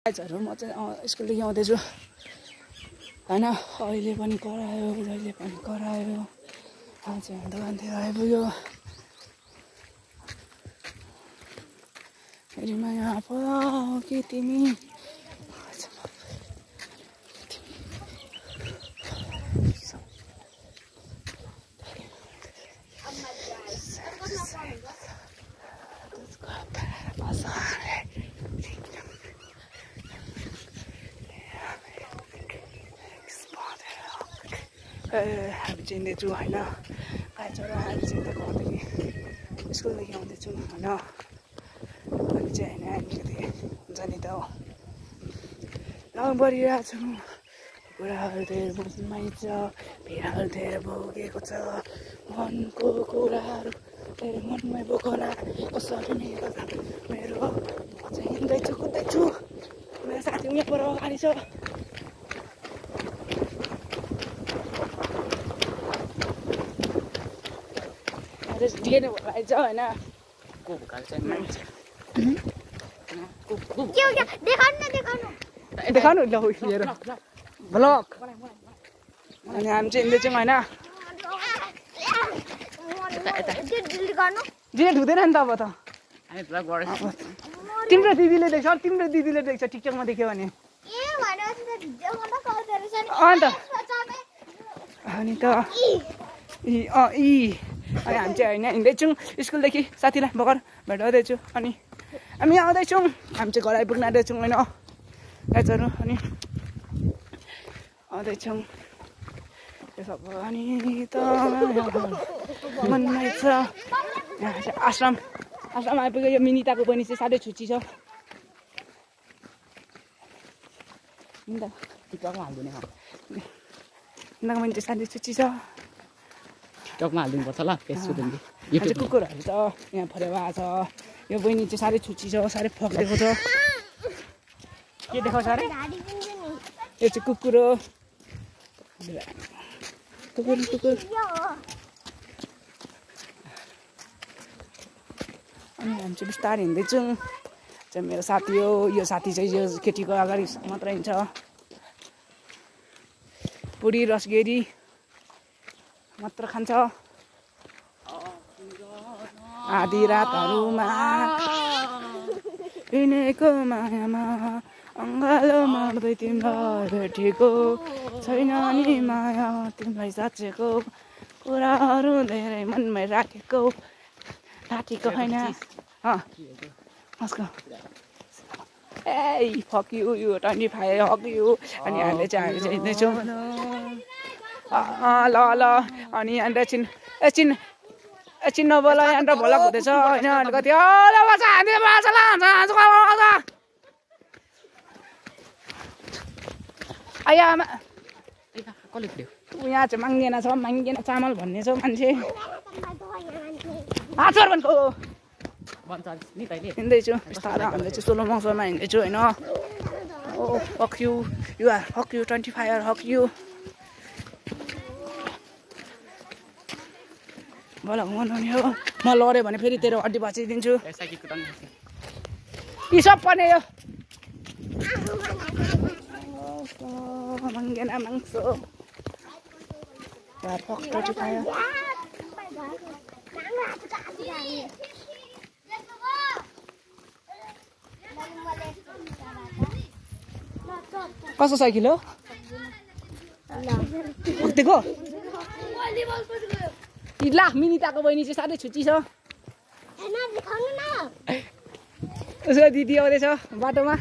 गाइजहरु म चाहिँ स्कुलदेखि आउँदैछु हैन अहिले पनि करायो जहिले पनि करायो आज दोकानतिर आइपुग्यो फेरि माया पो के तिमी हामी चाहिँ हिँड्दैछु होइन गाइजहरु हामी चाहिँ यता घरदेखि स्कुलदेखि आउँदैछौँ होइन हामी चाहिँ होइन अलिकति हुन्छ नि त हो लाउनु परिरहेको छु कुराहरू धेरै बुझ्नुमाइन्छ भिडहरू धेरै भोगेको छ मनको कुराहरू धेरै मनमै बोकला कसरी नै गर्दा मेरो म चाहिँ हिँड्दैछु कुद्दैछु मेरो साथी उहाँ पर अगाडि छ ढिलो भइछ होइन को भोकाल चाहिँ मान्छ देखाउनु ल हेर ब्लक अनि हामी चाहिँ हिँड्दैछौँ होइन डिलिट हुँदैन नि त अब त तिम्रो दिदीले देख्छ टिकटकमा देख्यो भने अन्त अनि त अनि हामी चाहिँ होइन हिँड्दैछौँ स्कुलदेखि साथीलाई भर्खर भेटाउँदैछु अनि हामी आउँदैछौँ हामी चाहिँ घर आइपुग्न आँट्दैछौँ होइन गाइजहरु अनि आउँदैछौँ त्यो सब अनि त मनमै छ यहाँ चाहिँ आश्रम आइपुग्यो यो मिनिताको बहिनी चाहिँ साह्रै छुच्ची छ मिनिताको बहिनी चाहिँ साह्रै छुच्ची छ टकमा हालिदिनुपर्छ ल कुकुरहरू छ यहाँ फरेवा छ यो बहिनी चाहिँ साह्रै छुच्ची छ साह्रै फक्रेको छ के देखाउँछ अरे यो चाहिँ कुकुर हो कुकुर अनि हामी चाहिँ बिस्तारै हिँड्दैछौँ चाहिँ मेरो साथी हो यो साथी चाहिँ यो केटीको अगाडि मात्र हिँड्छ पुरी रसगेरी मात्र खान्छ आधी रातहरूमा हिँडेको मायामा अङ्गालो मार्दै तिमीलाई भेटेको छैन नि माया तिमीलाई साँचेको कुराहरू धेरै मनमै राखेको होइन कसको ए फक यु 25 हक यु अनि हामीले चाहिँ हिँड्दैछौँ ल अनि अन्त एकछिन नबोला अन्त भोलक हुँदैछ होइन अनि कति आमा यहाँ चाहिँ माङ्गेन चामल भन्ने छ मान्छे हिँड्दैछु बिस्तारै हिँड्दैछु सोलो मौसममा हिँड्दैछु होइन ओ हक यु आर हक यु 25 हक यु मलाई घुमाउनु हो म लड्यो भने फेरि तेरो हड्डी भाँचिदिन्छु यी सब पर्ने यो माङ्गेन माग्छु कसको साइकल हो कुदेको ला मिनिताको बहिनी चाहिँ साह्रै छुच्ची छ उसको दिदी आउँदैछ बाटोमा